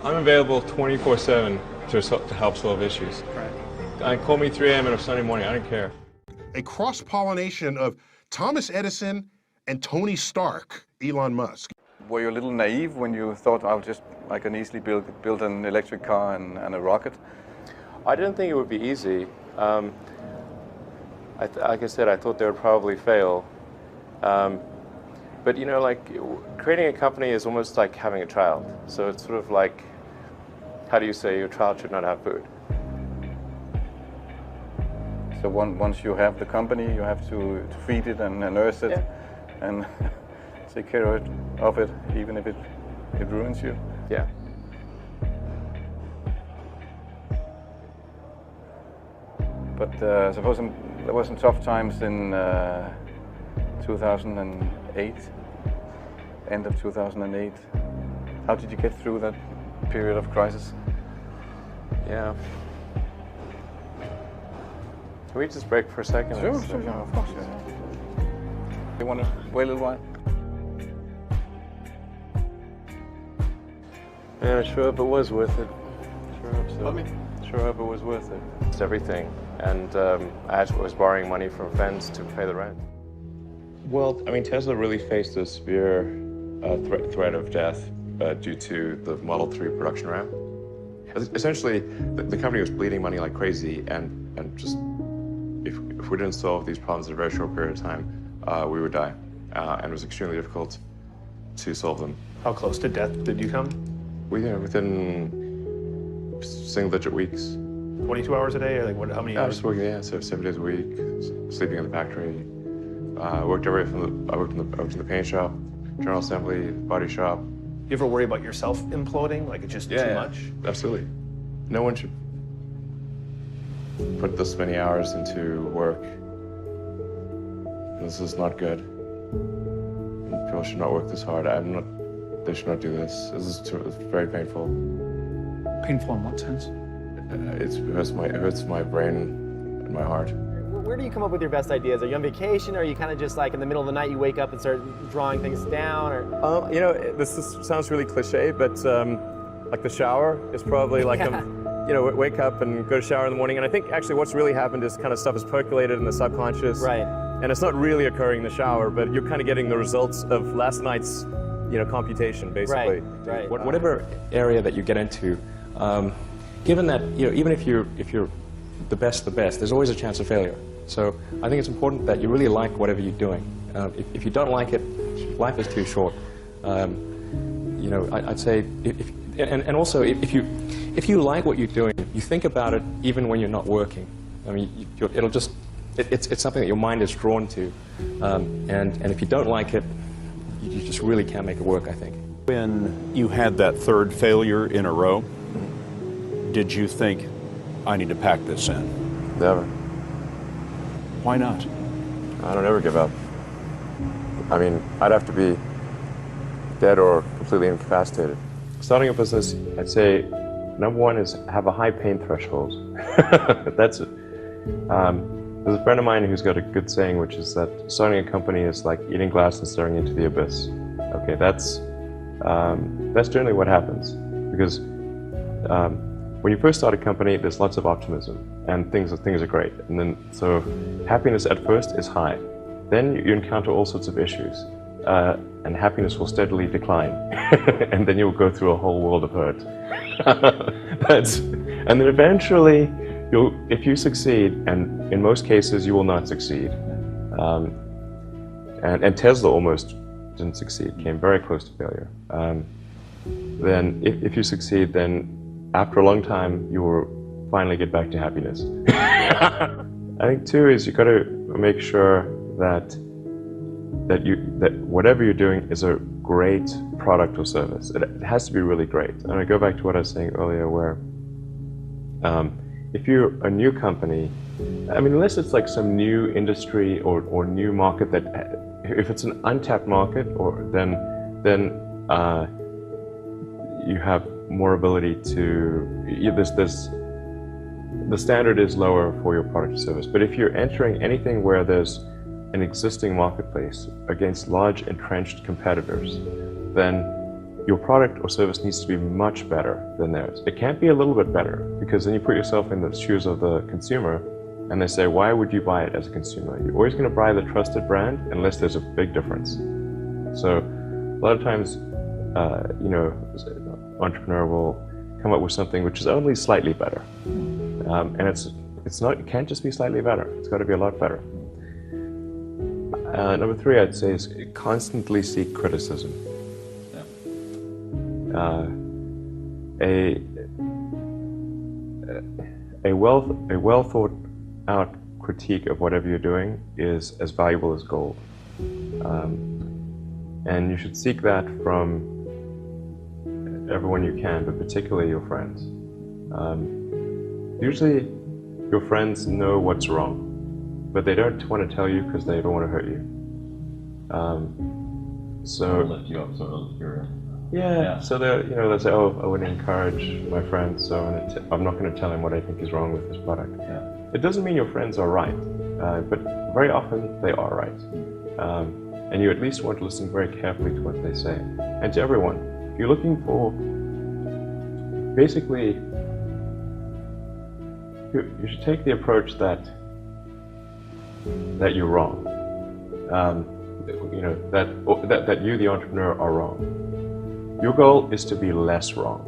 I'm available 24/7 to help solve issues. Call me 3 a.m. on a Sunday morning, I don't care. A cross-pollination of Thomas Edison and Tony Stark, Elon Musk. Were you a little naive when you thought I can easily build an electric car and a rocket? I didn't think it would be easy. Like I said, I thought they would probably fail. But you know, like creating a company is almost like having a child. So it's sort of like, how do you say your child should not have food? So once you have the company, you have to feed it and nurse it, and take care of it, even if it ruins you. Yeah. But suppose there were some tough times in 2008, end of 2008. How did you get through that period of crisis? Yeah. Can we just break for a second? Sure, of course. You want to wait a little while? Man, I sure hope it was worth it. Sure hope it was worth it. It's everything. And I was borrowing money from friends to pay the rent. Well, I mean, Tesla really faced a severe threat of death due to the Model 3 production ramp. Essentially, the company was bleeding money like crazy, and just if we didn't solve these problems in a very short period of time, we would die. And it was extremely difficult to solve them. How close to death did you come? Within single-digit weeks. 22 hours a day, or like what? How many I hours? was working, so 7 days a week, sleeping in the factory. I worked in the paint shop, general assembly, body shop. You ever worry about yourself imploding? Like it's just too much? Absolutely. No one should put this many hours into work. This is not good. People should not work this hard. They should not do this. It's very painful. Painful in what sense? It hurts my brain and my heart. Where do you come up with your best ideas? Are you on vacation, or are you kind of just like in the middle of the night you wake up and start drawing things down? Or You know, sounds really cliche, but like the shower is probably like wake up and go to shower in the morning. And I think actually what's really happened is kind of stuff is percolated in the subconscious. Right. And it's not really occurring in the shower, but you're kind of getting the results of last night's, computation, basically. Right. Whatever area that you get into, given that, even if you're the best, there's always a chance of failure. So I think it's important that you really like whatever you're doing. If you don't like it, life is too short. I'd say, and also if you like what you're doing, you think about it even when you're not working. I mean, it's something that your mind is drawn to, and if you don't like it, you just really can't make it work, I think. When you had that third failure in a row, did you think, I need to pack this in? Never. Why not? I don't ever give up. I mean, I'd have to be dead or completely incapacitated. Starting a business, I'd say, number one is have a high pain threshold. That's it. There's a friend of mine who's got a good saying, which is that starting a company is like eating glass and staring into the abyss. Okay, that's generally what happens, because when you first start a company, there's lots of optimism and things are great, and then so happiness at first is high. Then you encounter all sorts of issues, and happiness will steadily decline, and then you'll go through a whole world of hurt. And then eventually, if you succeed, and in most cases you will not succeed, and Tesla almost didn't succeed, came very close to failure. Then if you succeed, then after a long time you will finally get back to happiness. I think too is you got to make sure that whatever you're doing is a great product or service. It has to be really great. And I go back to what I was saying earlier, where if you're a new company, I mean, unless it's like some new industry or new market that, if it's an untapped market, then you have more ability to, the standard is lower for your product or service. But if you're entering anything where there's an existing marketplace against large entrenched competitors, then your product or service needs to be much better than theirs. It can't be a little bit better, because then you put yourself in the shoes of the consumer and they say, why would you buy it as a consumer? You're always going to buy the trusted brand unless there's a big difference. So a lot of times, you know, an entrepreneur will come up with something which is only slightly better. And it can't just be slightly better. It's got to be a lot better. Number 3, I'd say, is constantly seek criticism. A well thought out critique of whatever you're doing is as valuable as gold. And you should seek that from everyone you can, but particularly your friends. Usually your friends know what's wrong, but they don't want to tell you because they don't want to hurt you. So lift you up, sort of. So they'll say, oh, I would encourage my friend, so I'm not going to tell him what I think is wrong with this product. Yeah. It doesn't mean your friends are right, but very often they are right. And you at least want to listen very carefully to what they say. And to everyone, if you're looking for, basically, you should take the approach that you're wrong. You know, that you, the entrepreneur, are wrong. Your goal is to be less wrong.